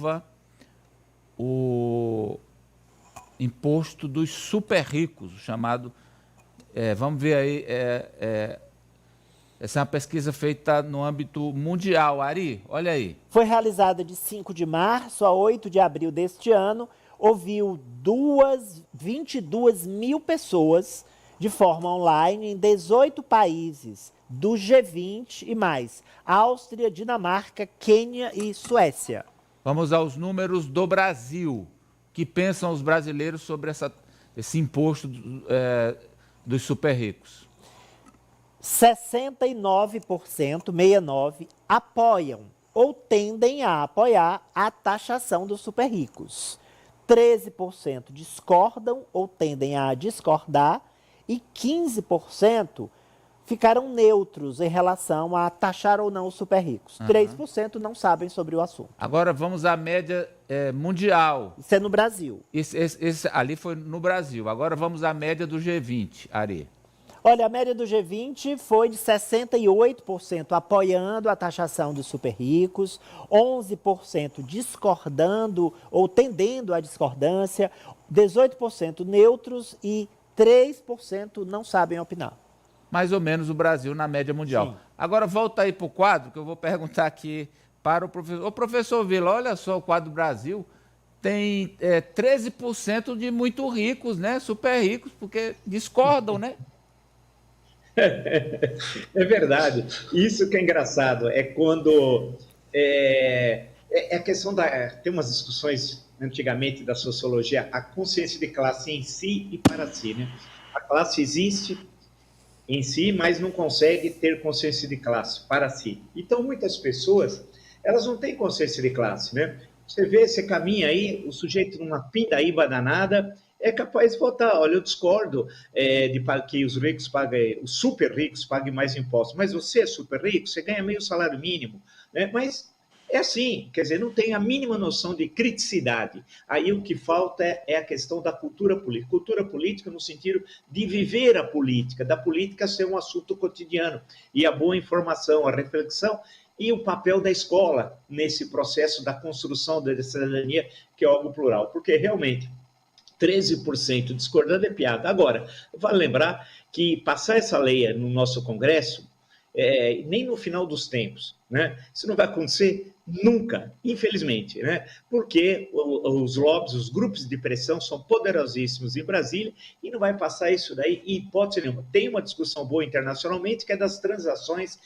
aprova o imposto dos super ricos, chamado... vamos ver aí, essa é uma pesquisa feita no âmbito mundial. Ari, olha aí. Foi realizada de 5 de março a 8 de abril deste ano, ouviu 22 mil pessoas de forma online em 18 países do G20 e mais, Áustria, Dinamarca, Quênia e Suécia. Vamos aos números do Brasil. O que pensam os brasileiros sobre esse imposto dos super ricos? 69%, apoiam ou tendem a apoiar a taxação dos super ricos. 13% discordam ou tendem a discordar e 15% ficaram neutros em relação a taxar ou não os super ricos. 3% não sabem sobre o assunto. Agora vamos à média mundial. Isso é no Brasil. Esse ali foi no Brasil. Agora vamos à média do G20, Ari. Olha, a média do G20 foi de 68% apoiando a taxação dos super ricos, 11% discordando ou tendendo à discordância, 18% neutros e 3% não sabem opinar. Mais ou menos o Brasil na média mundial. Sim. Agora volta aí para o quadro, que eu vou perguntar aqui para o professor. Ô, professor Vila, olha só o quadro do Brasil. Tem 13% de muito ricos, né? Super ricos, porque discordam, né? É verdade. Isso que é engraçado, é quando... a questão da... Tem umas discussões antigamente da sociologia, a consciência de classe em si e para si, né? A classe existe em si, mas não consegue ter consciência de classe para si. Então, muitas pessoas, elas não têm consciência de classe, né? Você vê, você caminha aí, o sujeito numa pindaíba danada, é capaz de votar. Olha, eu discordo de que os ricos paguem, os super ricos paguem mais impostos, mas você é super rico, você ganha meio salário mínimo, né? Mas é assim, quer dizer, não tem a mínima noção de criticidade. Aí o que falta é a questão da cultura política. Cultura política no sentido de viver a política, da política ser um assunto cotidiano. E a boa informação, a reflexão e o papel da escola nesse processo da construção da cidadania, que é algo plural. Porque realmente 13% discordando é piada. Agora, vale lembrar que passar essa lei no nosso Congresso, nem no final dos tempos, né? Isso não vai acontecer nunca, infelizmente, né? Porque os lobbies, os grupos de pressão são poderosíssimos em Brasília e não vai passar isso daí em hipótese nenhuma. Tem uma discussão boa internacionalmente que é das transações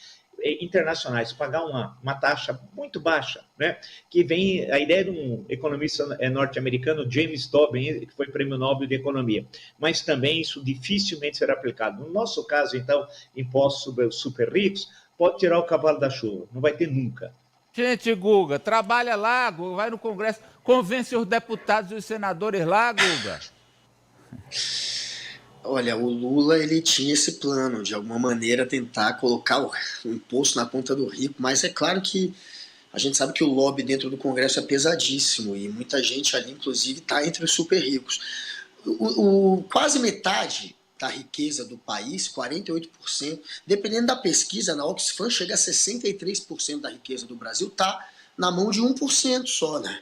internacionais, pagar uma taxa muito baixa, né? Que vem a ideia de um economista norte-americano, James Tobin, que foi prêmio Nobel de Economia, mas também isso dificilmente será aplicado. No nosso caso, então, impostos sobre os super ricos, pode tirar o cavalo da chuva, não vai ter nunca. Gente, Guga, trabalha lá, Guga, vai no Congresso, convence os deputados e os senadores lá, Guga. Olha, o Lula, ele tinha esse plano, de alguma maneira tentar colocar o imposto na conta do rico, mas é claro que a gente sabe que o lobby dentro do Congresso é pesadíssimo e muita gente ali, inclusive, está entre os super ricos. Quase metade da riqueza do país, 48%, dependendo da pesquisa, na Oxfam chega a 63% da riqueza do Brasil, está na mão de 1% só, né?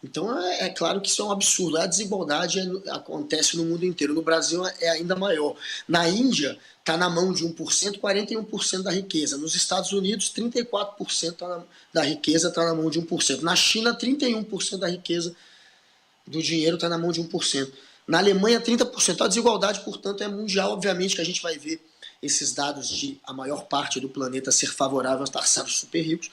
Então é claro que isso é um absurdo. A desigualdade acontece no mundo inteiro. No Brasil é ainda maior. Na Índia está na mão de 1%, 41% da riqueza. Nos Estados Unidos, 34% da riqueza está na mão de 1%. Na China, 31% da riqueza do dinheiro está na mão de 1%. Na Alemanha, 30%. A desigualdade, portanto, é mundial. Obviamente que a gente vai ver esses dados de a maior parte do planeta ser favorável aos taxados super ricos,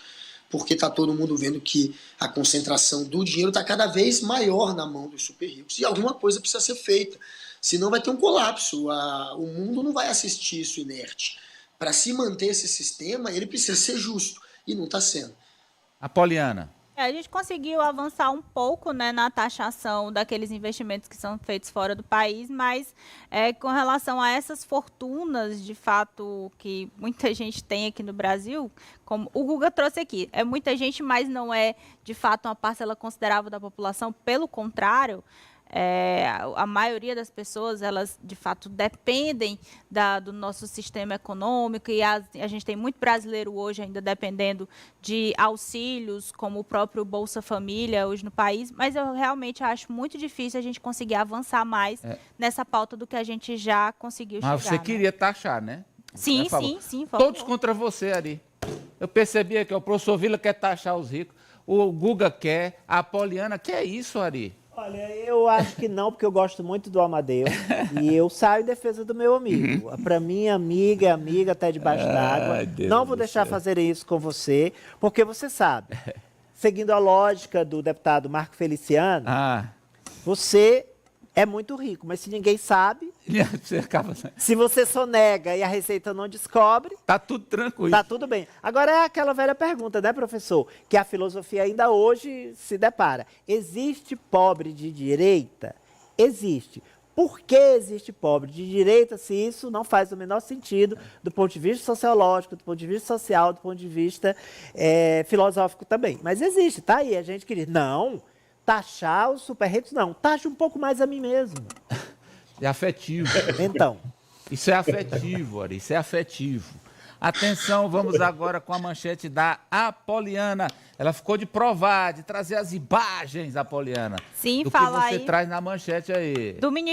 porque está todo mundo vendo que a concentração do dinheiro está cada vez maior na mão dos super ricos. E alguma coisa precisa ser feita, senão vai ter um colapso. O mundo não vai assistir isso inerte. Para se manter esse sistema, ele precisa ser justo, e não está sendo. Apoliana. A gente conseguiu avançar um pouco, né, na taxação daqueles investimentos que são feitos fora do país, mas com relação a essas fortunas, de fato, que muita gente tem aqui no Brasil, como o Guga trouxe aqui, é muita gente, mas não é, de fato, uma parcela considerável da população, pelo contrário, a maioria das pessoas, elas de fato dependem do nosso sistema econômico e a gente tem muito brasileiro hoje ainda dependendo de auxílios, como o próprio Bolsa Família hoje no país, mas eu realmente acho muito difícil a gente conseguir avançar mais nessa pauta do que a gente já conseguiu chegar. Mas você queria taxar, né? Sim, Por favor. sim, por favor. Todos contra você, Ari. Eu percebi que o professor Vila quer taxar os ricos, o Guga quer, a Poliana quer isso, Ari. Olha, eu acho que não, porque eu gosto muito do Amadeu e eu saio em defesa do meu amigo. Para mim, amiga é amiga até debaixo d'água. Não vou deixar fazer isso com você, porque você sabe, seguindo a lógica do deputado Marco Feliciano, você é muito rico, mas se ninguém sabe, você acaba... se você sonega e a Receita não descobre, tá tudo tranquilo. tá tudo bem. Agora é aquela velha pergunta, né, professor? Que a filosofia ainda hoje se depara. Existe pobre de direita? Existe. Por que existe pobre de direita se isso não faz o menor sentido do ponto de vista sociológico, do ponto de vista social, do ponto de vista filosófico também? Mas existe, tá aí. A gente queria. Não, taxar os super ricos, não. Taxa um pouco mais a mim mesmo. É afetivo. Então. Isso é afetivo, Ari, isso é afetivo. Atenção, vamos agora com a manchete da Apoliana. Ela ficou de provar, de trazer as imagens, Apoliana. Sim, do fala que você aí. traz na manchete aí. Do ministro